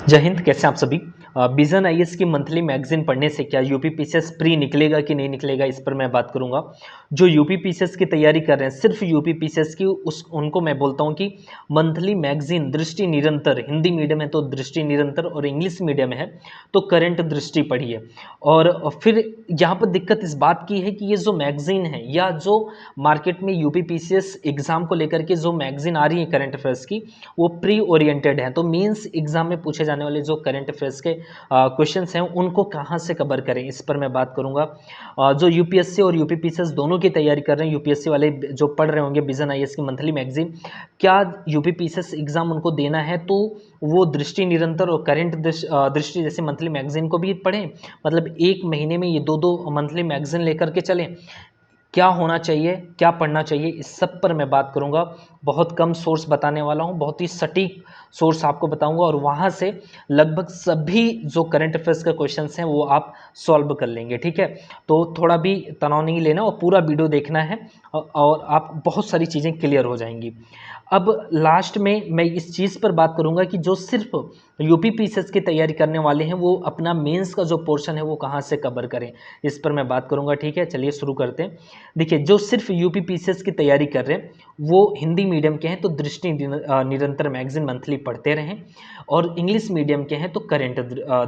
जय हिंद। कैसे आप सभी। विजन आईएएस की मंथली मैगजीन पढ़ने से क्या यूपी पीसीएस प्री निकलेगा कि नहीं निकलेगा, इस पर मैं बात करूंगा। जो यूपी पीसीएस की तैयारी कर रहे हैं, सिर्फ यूपी पीसीएस की, उनको मैं बोलता हूं कि मंथली मैगजीन दृष्टि निरंतर, हिंदी मीडियम है तो दृष्टि निरंतर और इंग्लिश मीडियम है तो करंट दृष्टि पढ़िए। और फिर यहाँ पर दिक्कत इस बात की है कि ये जो मैगजीन है या जो मार्केट में यूपी पीसीएस एग्जाम को लेकर के जो मैगजीन आ रही है करंट अफेयर्स की, वो प्री ओरिएंटेड है। तो मीन्स एग्जाम में पूछे जाने वाले जो करंट अफेयर्स के क्वेश्चंस हैं उनको कहाँ से कवर करें, इस पर मैं बात करूंगा। जो यूपीएससी और यूपी पीसीएस दोनों की तैयारी कर रहे हैं, यूपीएससी वाले जो पढ़ रहे होंगे विजन आईएएस की मंथली मैगजीन, क्या यूपी पीसीएस एग्जाम उनको देना है तो वो दृष्टि निरंतर और करंट दृष्टि जैसे मंथली मैगजीन को भी पढ़ें। मतलब एक महीने में ये दो दो मंथली मैगजीन लेकर के चलें। क्या होना चाहिए, क्या पढ़ना चाहिए, इस सब पर मैं बात करूंगा। बहुत कम सोर्स बताने वाला हूं, बहुत ही सटीक सोर्स आपको बताऊंगा और वहां से लगभग सभी जो करंट अफेयर्स के क्वेश्चंस हैं वो आप सॉल्व कर लेंगे। ठीक है, तो थोड़ा भी तनाव नहीं लेना और पूरा वीडियो देखना है और आप बहुत सारी चीज़ें क्लियर हो जाएंगी। अब लास्ट में मैं इस चीज़ पर बात करूंगा कि जो सिर्फ यूपी पीसीएस की तैयारी करने वाले हैं वो अपना मेंस का जो पोर्शन है वो कहाँ से कवर करें, इस पर मैं बात करूंगा। ठीक है, चलिए शुरू करते हैं। देखिए, जो सिर्फ यूपी पीसीएस की तैयारी कर रहे हैं वो हिंदी मीडियम के हैं तो दृष्टि निरंतर मैगजीन मंथली पढ़ते रहें, और इंग्लिश मीडियम के हैं तो करेंट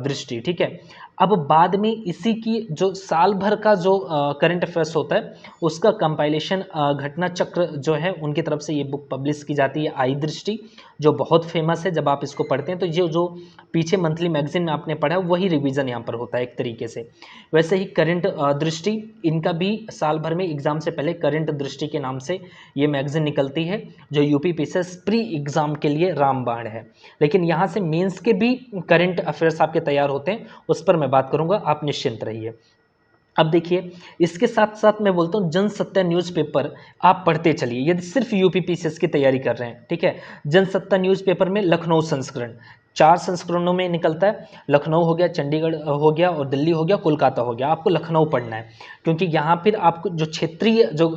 दृष्टि। ठीक है, अब बाद में इसी की जो साल भर का जो करंट अफेयर्स होता है उसका कंपाइलेशन घटना चक्र जो है उनकी तरफ से ये बुक पब्लिश की जाती है, आई दृष्टि, जो बहुत फेमस है। जब आप इसको पढ़ते हैं तो ये जो पीछे मंथली मैगजीन में आपने पढ़ा है वही रिवीजन यहाँ पर होता है एक तरीके से। वैसे ही करंट दृष्टि, इनका भी साल भर में एग्जाम से पहले करंट दृष्टि के नाम से ये मैगजीन निकलती है, जो यूपी पीसीएस प्री एग्जाम के लिए रामबाण है। लेकिन यहाँ से मेंस के भी करंट अफेयर्स आपके तैयार होते हैं, उस पर मैं बात करूंगा, आप निश्चिंत रहिए। अब देखिए, इसके साथ साथ मैं बोलता हूँ जनसत्ता न्यूज़पेपर आप पढ़ते चलिए यदि सिर्फ यूपी पीसीएस की तैयारी कर रहे हैं। ठीक है, जनसत्ता न्यूज़पेपर में लखनऊ संस्करण 4 संस्करणों में निकलता है। लखनऊ हो गया, चंडीगढ़ हो गया और दिल्ली हो गया, कोलकाता हो गया। आपको लखनऊ पढ़ना है क्योंकि यहाँ फिर आपको जो क्षेत्रीय जो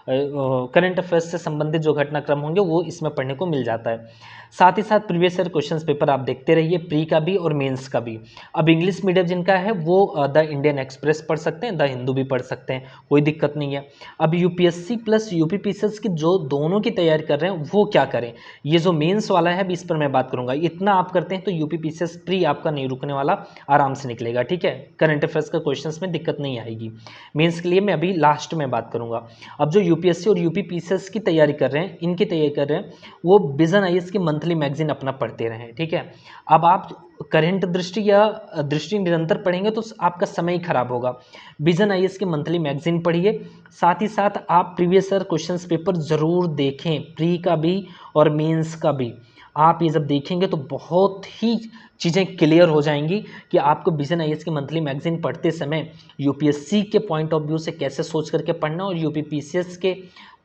करंट अफेयर्स से संबंधित जो घटनाक्रम होंगे वो इसमें पढ़ने को मिल जाता है। साथ ही साथ प्रीवियस ईयर क्वेश्चन पेपर आप देखते रहिए, प्री का भी और मेंस का भी। अब इंग्लिश मीडियम जिनका है वो द इंडियन एक्सप्रेस पढ़ सकते हैं, द हिंदू भी पढ़ सकते हैं, कोई दिक्कत नहीं है। अब यूपीएससी प्लस यूपी पीसीएस की जो दोनों की तैयारी कर रहे हैं वो क्या करें, ये जो मेंस वाला है इस पर मैं बात करूंगा। इतना आप करते हैं तो यूपी पीसीएस प्री आपका नहीं रुकने वाला, आराम से निकलेगा। ठीक है, करंट अफेयर्स का क्वेश्चंस में दिक्कत नहीं आएगी। मेंस के लिए मैं अभी लास्ट में बात करूंगा। अब जो यूपीएससी और यूपी पीसीएस की तैयारी कर रहे हैं, इनकी तैयारी कर रहे हैं, वो विजन आईएएस की मंथली मैगजीन अपना पढ़ते रहें। ठीक है, अब आप करंट दृष्टि या दृष्टि निरंतर पढ़ेंगे तो आपका समय ही खराब होगा। विजन आईएएस की मंथली मैगजीन पढ़िए, साथ ही साथ आप प्रीवियस ईयर क्वेश्चंस पेपर जरूर देखें, प्री का भी और मेंस का भी। आप ये जब देखेंगे तो बहुत ही चीज़ें क्लियर हो जाएंगी कि आपको विजन आईएएस की मंथली मैगजीन पढ़ते समय यूपीएससी के पॉइंट ऑफ व्यू से कैसे सोच करके पढ़ना और यूपी पीसीएस के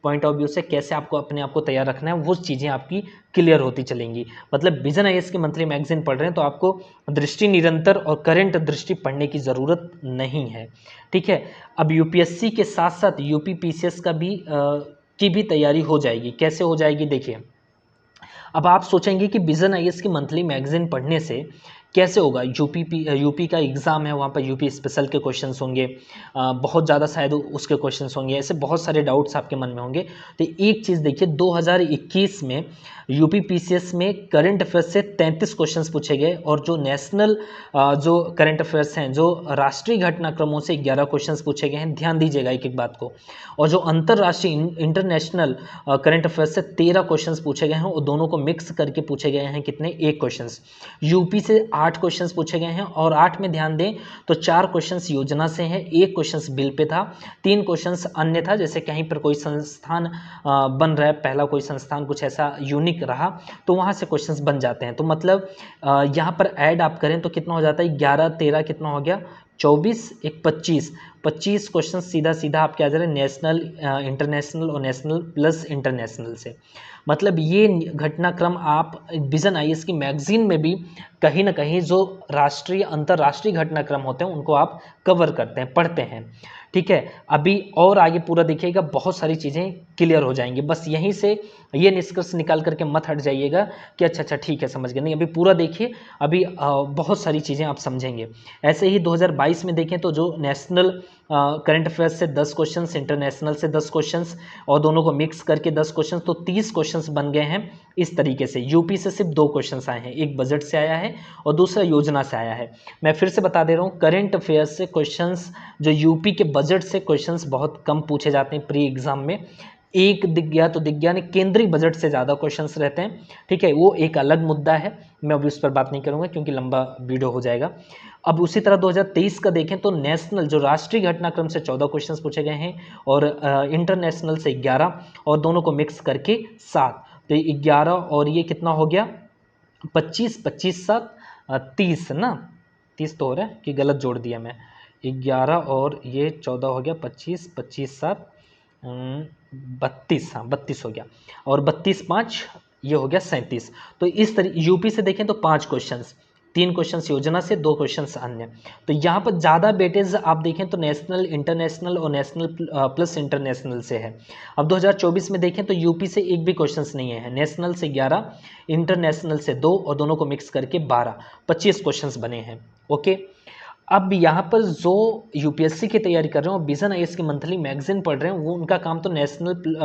पॉइंट ऑफ व्यू से कैसे आपको अपने आप को तैयार रखना है, वो चीज़ें आपकी क्लियर होती चलेंगी। मतलब विजन आईएएस की मंथली मैगजीन पढ़ रहे हैं तो आपको दृष्टि निरंतर और करंट दृष्टि पढ़ने की ज़रूरत नहीं है। ठीक है, अब यूपीएससी के साथ साथ यूपी पीसीएस का भी की भी तैयारी हो जाएगी। कैसे हो जाएगी देखिए, अब आप सोचेंगे कि विजन आईएएस की मंथली मैगजीन पढ़ने से कैसे होगा। यूपी का एग्ज़ाम है, वहाँ पर यूपी स्पेशल के क्वेश्चंस होंगे, बहुत ज़्यादा शायद उसके क्वेश्चंस होंगे, ऐसे बहुत सारे डाउट्स आपके मन में होंगे। तो एक चीज़ देखिए, 2021 में यूपी पीसीएस में करंट अफेयर्स से 33 क्वेश्चंस पूछे गए और जो नेशनल जो करंट अफेयर्स हैं, जो राष्ट्रीय घटनाक्रमों से 11 क्वेश्चंस पूछे गए हैं। ध्यान दीजिएगा एक एक बात को। और जो अंतर्राष्ट्रीय इंटरनेशनल करंट अफेयर्स से 13 क्वेश्चंस पूछे गए हैं और दोनों को मिक्स करके पूछे गए हैं कितने, 1 क्वेश्चंस। यूपी से 8 क्वेश्चंस पूछे गए हैं और 8 में ध्यान दें तो 4 क्वेश्चंस योजना से हैं, 1 क्वेश्चंस बिल पे था, 3 क्वेश्चंस अन्य था, जैसे कहीं पर कोई संस्थान बन रहा है, पहला कोई संस्थान कुछ ऐसा यूनिक रहा तो वहां से क्वेश्चंस बन जाते हैं। तो मतलब यहाँ पर ऐड आप करें तो कितना हो जाता है, 11 13 कितना हो गया, 24 एक 25 क्वेश्चन सीधा सीधा आपके आ जा रहे हैं नेशनल, इंटरनेशनल और नेशनल प्लस इंटरनेशनल से। मतलब ये घटनाक्रम आप विजन आईएएस की मैगजीन में भी कहीं ना कहीं जो राष्ट्रीय अंतर्राष्ट्रीय घटनाक्रम होते हैं उनको आप कवर करते हैं, पढ़ते हैं। ठीक है, अभी और आगे पूरा देखिएगा, बहुत सारी चीज़ें क्लियर हो जाएंगी। बस यहीं से ये निष्कर्ष निकाल करके मत हट जाइएगा कि अच्छा अच्छा ठीक है समझ गए, नहीं अभी पूरा देखिए, अभी बहुत सारी चीज़ें आप समझेंगे। ऐसे ही 2022 में देखें तो जो नेशनल करंट अफेयर्स से 10 क्वेश्चंस, इंटरनेशनल से 10 क्वेश्चंस और दोनों को मिक्स करके 10 क्वेश्चंस, तो 30 क्वेश्चंस बन गए हैं इस तरीके से। यूपी से सिर्फ 2 क्वेश्चंस आए हैं, एक बजट से आया है और दूसरा योजना से आया है। मैं फिर से बता दे रहा हूँ, करंट अफेयर्स से क्वेश्चंस जो यूपी के बजट से क्वेश्चंस बहुत कम पूछे जाते हैं प्री एग्जाम में, एक दिख गया तो दिख गया, नहीं केंद्रीय बजट से ज़्यादा क्वेश्चंस रहते हैं। ठीक है, वो एक अलग मुद्दा है, मैं अभी उस पर बात नहीं करूँगा क्योंकि लंबा वीडियो हो जाएगा। अब उसी तरह 2023 का देखें तो नेशनल जो राष्ट्रीय घटनाक्रम से 14 क्वेश्चंस पूछे गए हैं और इंटरनेशनल से 11 और दोनों को मिक्स करके 7, तो 11 और ये कितना हो गया 25, 25 7 30 ना, 30 तो हो रहा है कि गलत जोड़ दिया मैं, 11 और ये 14 हो गया 25, 25 7 32, हाँ 32 हो गया, और 32 5 ये हो गया 37। तो इस तरह यूपी से देखें तो 5 क्वेश्चंस, 3 क्वेश्चंस योजना से, 2 क्वेश्चंस अन्य। तो यहाँ पर ज़्यादा वेटेज आप देखें तो नेशनल, इंटरनेशनल और नेशनल प्लस इंटरनेशनल से है। अब 2024 में देखें तो यूपी से एक भी क्वेश्चंस नहीं है, नेशनल से 11, इंटरनेशनल से 2 और दोनों को मिक्स करके 12, 25 क्वेश्चंस बने हैं। ओके, अब यहाँ पर जो यूपीएससी की तैयारी कर रहे हो, विजन आईएएस की मंथली मैगजीन पढ़ रहे हैं, वो उनका काम तो नेशनल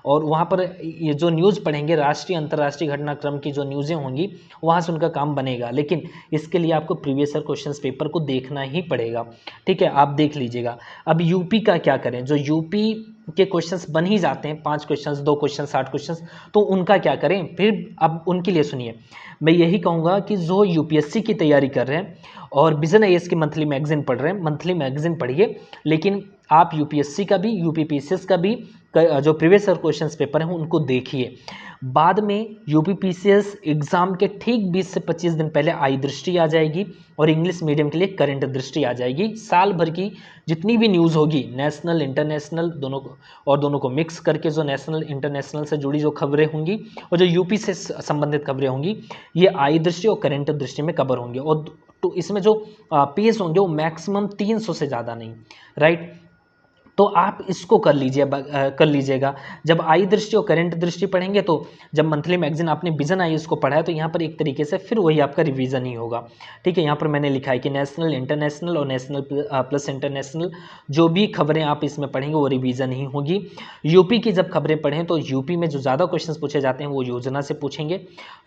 और वहाँ पर ये जो न्यूज़ पढ़ेंगे, राष्ट्रीय अंतर्राष्ट्रीय घटनाक्रम की जो न्यूज़ें होंगी वहाँ से उनका काम बनेगा। लेकिन इसके लिए आपको प्रीवियस ईयर क्वेश्चन पेपर को देखना ही पड़ेगा। ठीक है, आप देख लीजिएगा। अब यूपी का क्या करें, जो यूपी के क्वेश्चंस बन ही जाते हैं, 5 क्वेश्चंस, 2 क्वेश्चंस, 8 क्वेश्चंस, तो उनका क्या करें फिर। अब उनके लिए सुनिए, मैं यही कहूँगा कि जो यूपीएससी की तैयारी कर रहे हैं और विजन आईएएस की मंथली मैगजीन पढ़ रहे हैं, मंथली मैगजीन पढ़िए, लेकिन आप यूपीएससी का भी, यूपीपीसीएस का भी जो प्रीवियस ईयर क्वेश्चंस पेपर हैं उनको देखिए। बाद में यूपीपीसीएस एग्जाम के ठीक 20 से 25 दिन पहले आई दृष्टि आ जाएगी और इंग्लिश मीडियम के लिए करंट दृष्टि आ जाएगी। साल भर की जितनी भी न्यूज़ होगी, नेशनल इंटरनेशनल दोनों को, और दोनों को मिक्स करके जो नेशनल इंटरनेशनल से जुड़ी जो खबरें होंगी और जो यूपी से संबंधित खबरें होंगी, ये आई दृष्टि और करंट दृष्टि में कवर होंगे। और तो इसमें जो पेज होंगे वो मैक्सिमम 300 से ज़्यादा नहीं, राइट। तो आप इसको कर लीजिएगा। जब आई दृष्टि और करंट दृष्टि पढ़ेंगे तो जब मंथली मैगजीन आपने विजन आई इसको पढ़ा है तो यहाँ पर एक तरीके से फिर वही आपका रिवीजन ही होगा। ठीक है, यहाँ पर मैंने लिखा है कि नेशनल, इंटरनेशनल और नेशनल प्लस इंटरनेशनल जो भी खबरें आप इसमें पढ़ेंगे वो रिवीजन ही होगी। यूपी की जब खबरें पढ़ें तो यूपी में जो ज़्यादा क्वेश्चन पूछे जाते हैं वो योजना से पूछेंगे,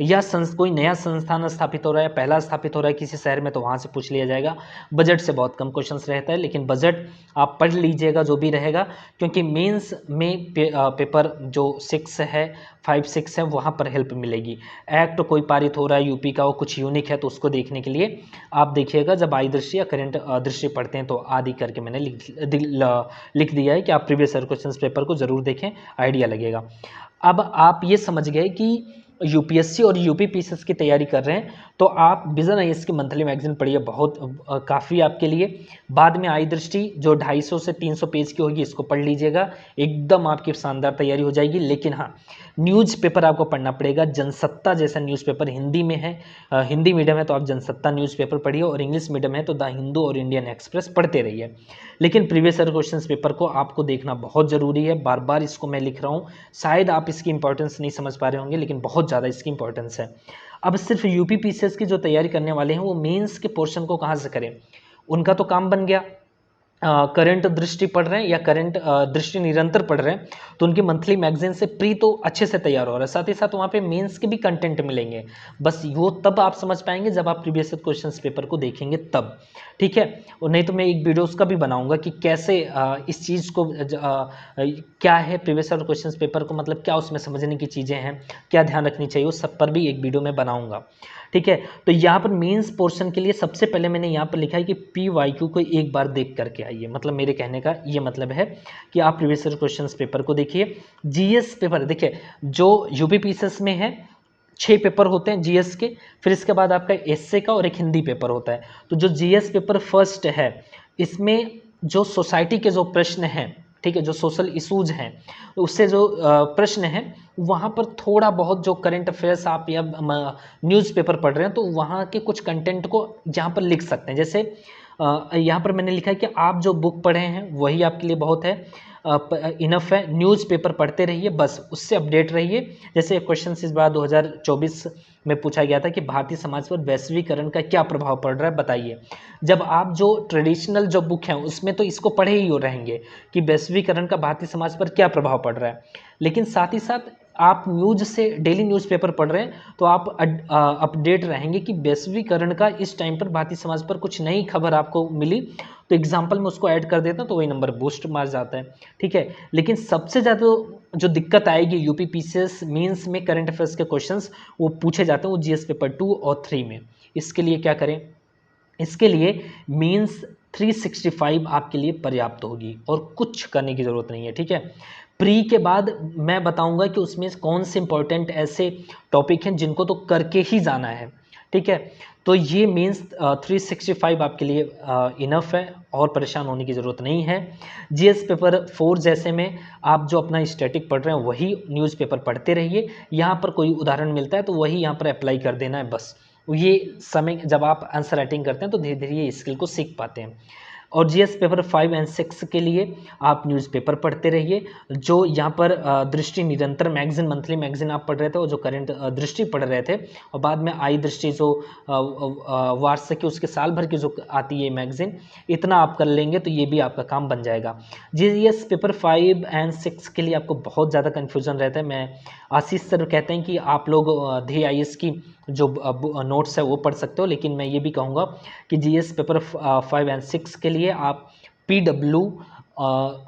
या कोई नया संस्थान स्थापित हो रहा है, पहला स्थापित हो रहा है किसी शहर में, तो वहाँ से पूछ लिया जाएगा। बजट से बहुत कम क्वेश्चन रहता है, लेकिन बजट आप पढ़ लीजिएगा जो भी रहेगा, क्योंकि मेंस में पेपर जो 6 है, 5 6 है, वहाँ पर हेल्प मिलेगी। एक्ट कोई पारित हो रहा है यूपी का, वो कुछ यूनिक है, तो उसको देखने के लिए आप देखिएगा जब आई दृष्टि या करंट दृष्टि पढ़ते हैं तो आदि करके मैंने लिख दिया है कि आप प्रीवियस ईयर क्वेश्चन पेपर को जरूर देखें, आइडिया लगेगा। अब आप ये समझ गए कि यूपीएससी और यूपीपीसीएस की तैयारी कर रहे हैं तो आप विजन आईएएस की मंथली मैगजीन पढ़िए, बहुत काफ़ी आपके लिए। बाद में आई दृष्टि जो 250 से 300 पेज की होगी, इसको पढ़ लीजिएगा, एकदम आपकी शानदार तैयारी हो जाएगी। लेकिन हाँ, न्यूज़पेपर आपको पढ़ना पड़ेगा। जनसत्ता जैसा न्यूज़पेपर हिंदी में है, हिंदी मीडियम है तो आप जनसत्ता न्यूज़पेपर पढ़िए, और इंग्लिश मीडियम है तो द हिंदू और इंडियन एक्सप्रेस पढ़ते रहिए। लेकिन प्रीवियस ईयर क्वेश्चन पेपर को आपको देखना बहुत ज़रूरी है। बार बार इसको मैं लिख रहा हूँ, शायद आप इसकी इंपॉर्टेंस नहीं समझ पा रहे होंगे, लेकिन बहुत ज़्यादा इसकी इंपॉर्टेंस है। अब सिर्फ यूपीपीसीएस की जो तैयारी करने वाले हैं वो मेंस के पोर्शन को कहाँ से करें, उनका तो काम बन गया। करंट दृष्टि पढ़ रहे हैं या करंट दृष्टि निरंतर पढ़ रहे हैं तो उनकी मंथली मैगजीन से प्री तो अच्छे से तैयार हो रहा है, साथ ही साथ वहाँ पे मेंस के भी कंटेंट मिलेंगे। बस वो तब आप समझ पाएंगे जब आप प्रीवियस क्वेश्चंस पेपर को देखेंगे तब, ठीक है। और नहीं तो मैं एक वीडियो उसका भी बनाऊंगा कि कैसे इस चीज़ को क्या है प्रीवियस क्वेश्चंस पेपर को, मतलब क्या उसमें समझने की चीज़ें हैं, क्या ध्यान रखनी चाहिए, उस सब पर भी एक वीडियो में बनाऊंगा, ठीक है। तो यहाँ पर मेंस पोर्शन के लिए सबसे पहले मैंने यहाँ पर लिखा है कि PYQ को एक बार देख करके आइए। मतलब मेरे कहने का ये मतलब है कि आप प्रीवियस ईयर क्वेश्चंस पेपर को देखिए। GS पेपर देखिए, जो यूपीपीसीएस में है 6 पेपर होते हैं GS के, फिर इसके बाद आपका एसए का और एक हिंदी पेपर होता है। तो जो GS पेपर फर्स्ट है, इसमें जो सोसाइटी के जो प्रश्न हैं, ठीक है, जो सोशल इशूज हैं उससे जो प्रश्न हैं वहाँ पर थोड़ा बहुत जो करंट अफेयर्स आप या न्यूज़पेपर पढ़ रहे हैं तो वहाँ के कुछ कंटेंट को यहाँ पर लिख सकते हैं। जैसे यहाँ पर मैंने लिखा है कि आप जो बुक पढ़े हैं वही आपके लिए बहुत है, इनफ है। न्यूज़पेपर पढ़ते रहिए, बस उससे अपडेट रहिए। जैसे क्वेश्चन इस बार 2024 में पूछा गया था कि भारतीय समाज पर वैश्वीकरण का क्या प्रभाव पड़ रहा है, बताइए। जब आप जो ट्रेडिशनल जो बुक हैं उसमें तो इसको पढ़े ही हो रहेंगे कि वैश्वीकरण का भारतीय समाज पर क्या प्रभाव पड़ रहा है, लेकिन साथ ही साथ आप न्यूज़ से डेली न्यूज़पेपर पढ़ रहे हैं तो आप अपडेट रहेंगे कि वैश्वीकरण का इस टाइम पर भारतीय समाज पर कुछ नई खबर आपको मिली तो एग्जाम्पल में उसको ऐड कर देता हूँ तो वही नंबर बूस्ट मार जाता है, ठीक है। लेकिन सबसे ज़्यादा जो दिक्कत आएगी यूपी पीसीएस मींस में करंट अफेयर्स के क्वेश्चंस वो पूछे जाते हैं, वो जीएस पेपर 2 और 3 में। इसके लिए क्या करें, इसके लिए मींस 365 आपके लिए पर्याप्त होगी और कुछ करने की ज़रूरत नहीं है, ठीक है। प्री के बाद मैं बताऊंगा कि उसमें कौन से इंपॉर्टेंट ऐसे टॉपिक हैं जिनको तो करके ही जाना है, ठीक है। तो ये मींस 365 आपके लिए इनफ है और परेशान होने की ज़रूरत नहीं है। जीएस पेपर 4 जैसे में आप जो अपना स्टैटिक पढ़ रहे हैं वही न्यूज़पेपर पढ़ते रहिए, यहाँ पर कोई उदाहरण मिलता है तो वही यहाँ पर अप्लाई कर देना है बस। ये समय जब आप आंसर राइटिंग करते हैं तो धीरे धीरे ये स्किल को सीख पाते हैं। और जीएस पेपर 5 एंड 6 के लिए आप न्यूज़पेपर पढ़ते रहिए। जो यहाँ पर दृष्टि निरंतर मैगजीन, मंथली मैगजीन आप पढ़ रहे थे और जो करंट दृष्टि पढ़ रहे थे और बाद में आई दृष्टि जो वार्षिक उसके साल भर की जो आती है मैगजीन, इतना आप कर लेंगे तो ये भी आपका काम बन जाएगा। जीएस पेपर 5 एंड 6 के लिए आपको बहुत ज़्यादा कन्फ्यूज़न रहता है। मैं आशीष सर कहते हैं कि आप लोग ध्येय आईएएस की जो नोट्स है वो पढ़ सकते हो, लेकिन मैं ये भी कहूँगा कि जीएस पेपर 5 एंड 6 के लिए आप पीडब्ल्यू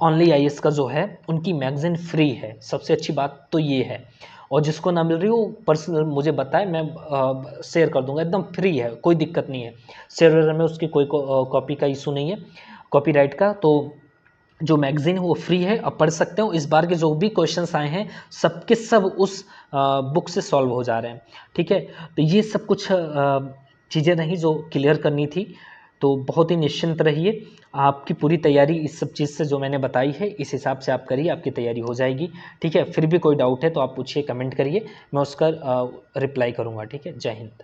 ओनली आईएएस का जो है उनकी मैगजीन फ्री है, सबसे अच्छी बात तो ये है। और जिसको ना मिल रही हो पर्सनल मुझे बताए, मैं शेयर कर दूंगा, एकदम फ्री है, कोई दिक्कत नहीं है। शेयर में उसकी कोई कॉपी का इशू नहीं है, कॉपीराइट का। तो जो मैगजीन है वो फ्री है, आप पढ़ सकते हो। इस बार के जो भी क्वेश्चंस आए हैं सबके सब उस बुक से सॉल्व हो जा रहे हैं, ठीक है। तो ये सब कुछ चीज़ें रही जो क्लियर करनी थी, तो बहुत ही निश्चिंत रहिए। आपकी पूरी तैयारी इस सब चीज़ से जो मैंने बताई है इस हिसाब से आप करिए, आपकी तैयारी हो जाएगी, ठीक है। फिर भी कोई डाउट है तो आप पूछिए, कमेंट करिए, मैं उसका रिप्लाई करूँगा, ठीक है। जय हिंद।